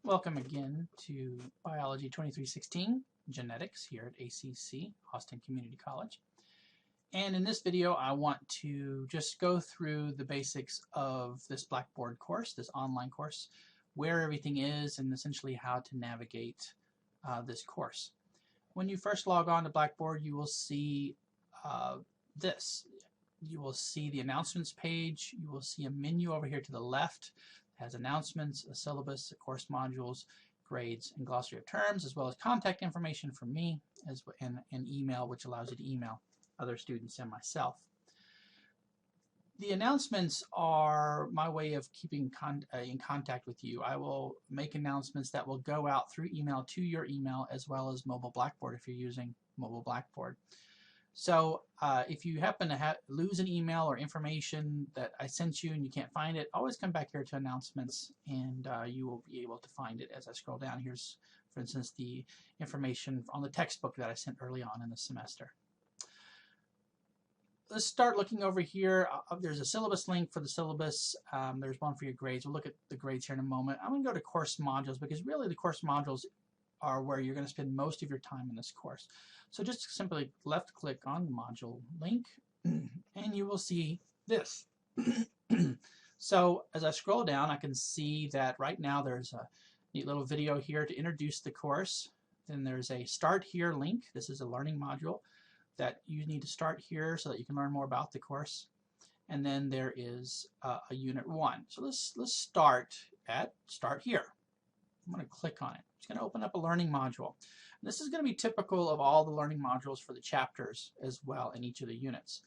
Welcome again to Biology 2316, Genetics here at ACC, Austin Community College. And in this video, I want to just go through the basics of this Blackboard course, this online course, where everything is, and essentially how to navigate this course. When you first log on to Blackboard, you will see this. You will see the announcements page. You will see a menu over here to the left. It has announcements, a syllabus, a course modules, grades, and glossary of terms, as well as contact information from me, and email, which allows you to email other students and myself. The announcements are my way of keeping in contact with you. I will make announcements that will go out through email to your email, as well as mobile Blackboard if you're using mobile Blackboard. So if you happen to lose an email or information that I sent you and you can't find it, always come back here to announcements, and you will be able to find it as I scroll down. Here's, for instance, the information on the textbook that I sent early on in the semester. Let's start looking over here. There's a syllabus link for the syllabus. There's one for your grades. We'll look at the grades here in a moment. I'm going to go to course modules, because really the course modules are where you're going to spend most of your time in this course. So just simply left click on the module link and you will see this. So as I scroll down, I can see that right now there's a neat little video here to introduce the course. Then there's a start here link. This is a learning module that you need to start here so that you can learn more about the course. And then there is a unit 1. So let's start here. I'm going to click on it. It's going to open up a learning module. And this is going to be typical of all the learning modules for the chapters as well in each of the units.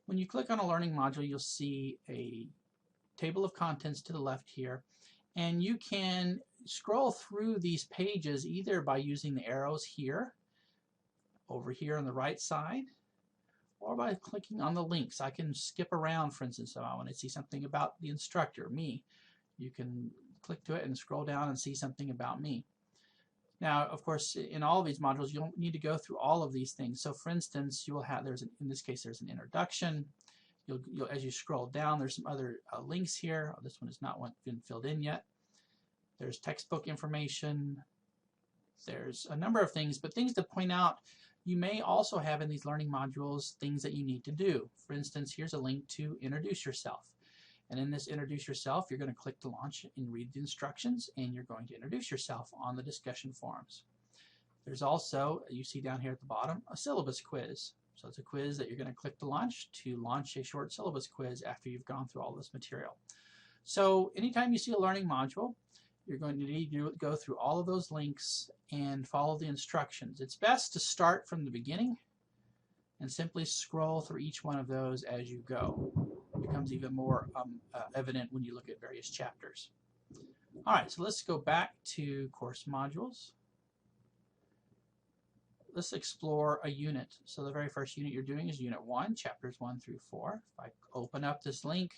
When you click on a learning module, you'll see a table of contents to the left here, and you can scroll through these pages either by using the arrows here, over here on the right side, or by clicking on the links. I can skip around, for instance, if I want to see something about the instructor, me. You can click to it and scroll down and see something about me. Now, of course, in all of these modules, you don't need to go through all of these things. So, for instance, you will have, in this case, there's an introduction. As you scroll down, there's some other links here. Oh, this one has not been filled in yet. There's textbook information. There's a number of things, but things to point out. You may also have in these learning modules things that you need to do. For instance, here's a link to introduce yourself. And in this introduce yourself, you're going to click to launch and read the instructions, and you're going to introduce yourself on the discussion forums. There's also, you see down here at the bottom, a syllabus quiz. So it's a quiz that you're going to click to launch a short syllabus quiz after you've gone through all this material. So anytime you see a learning module, you're going to need to go through all of those links and follow the instructions. It's best to start from the beginning and simply scroll through each one of those as you go. It becomes even more evident when you look at various chapters. All right, so let's go back to course modules. Let's explore a unit. So the very first unit you're doing is Unit 1, Chapters 1 through 4. If I open up this link,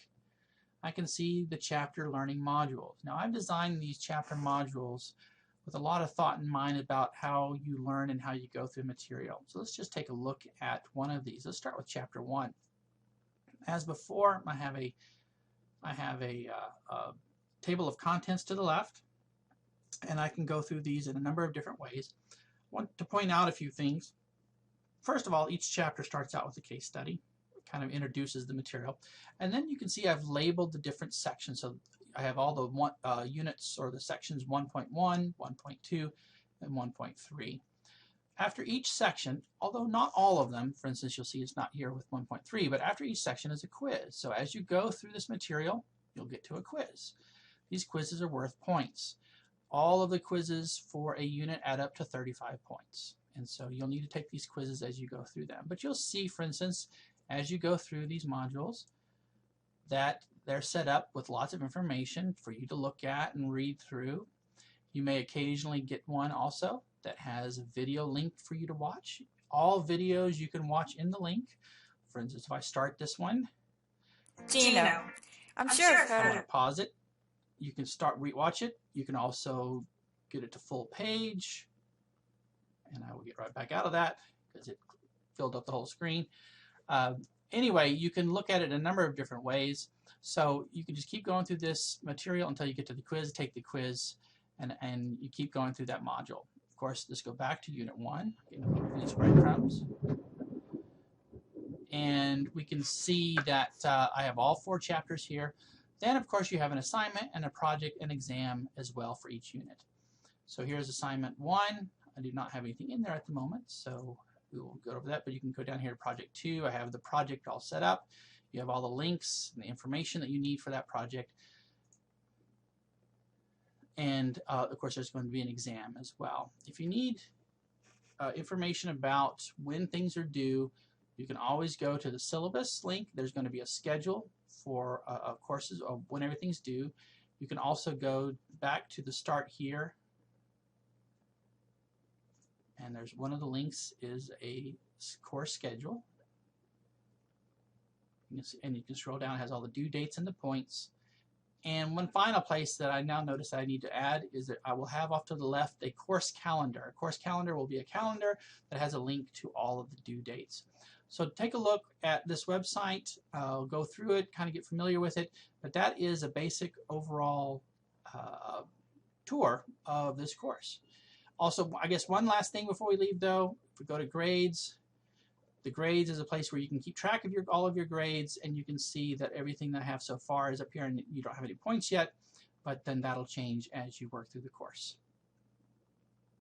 I can see the chapter learning modules. Now, I've designed these chapter modules with a lot of thought in mind about how you learn and how you go through material. So let's just take a look at one of these. Let's start with Chapter 1. As before, I have a table of contents to the left, and I can go through these in a number of different ways. I want to point out a few things. First of all, each chapter starts out with a case study. It kind of introduces the material. And then you can see I've labeled the different sections. So I have all the units, or the sections 1.1, 1.2, and 1.3. After each section, although not all of them, for instance, you'll see it's not here with 1.3, but after each section is a quiz. So as you go through this material, you'll get to a quiz. These quizzes are worth points. All of the quizzes for a unit add up to 35 points. And so you'll need to take these quizzes as you go through them. But you'll see, for instance, as you go through these modules, that they're set up with lots of information for you to look at and read through. You may occasionally get one also that has a video link for you to watch. All videos you can watch in the link. For instance, if I start this one, Gino, I'm sure I want to pause it. You can watch it. You can also get it to full page, and I will get right back out of that because it filled up the whole screen. Anyway, you can look at it in a number of different ways. So you can just keep going through this material until you get to the quiz, take the quiz, and you keep going through that module. Of course, let's go back to Unit 1, these breadcrumbs. And we can see that I have all 4 chapters here. Then, of course, you have an assignment and a project and exam as well for each unit. So here's assignment 1. I do not have anything in there at the moment, so we will go over that. But you can go down here to project 2. I have the project all set up. You have all the links and the information that you need for that project. And, of course, there's going to be an exam as well. If you need information about when things are due, you can always go to the syllabus link. There's going to be a schedule for courses of when everything's due. You can also go back to the start here. And there's one of the links is a course schedule. And you can scroll down. It has all the due dates and the points. And one final place that I now notice I need to add is that I will have off to the left a course calendar. A course calendar will be a calendar that has a link to all of the due dates. So take a look at this website, go through it, kind of get familiar with it, but that is a basic overall tour of this course. Also, I guess one last thing before we leave though, if we go to grades, the grades is a place where you can keep track of all of your grades, and you can see that everything that I have so far is up here, and you don't have any points yet, but then that'll change as you work through the course.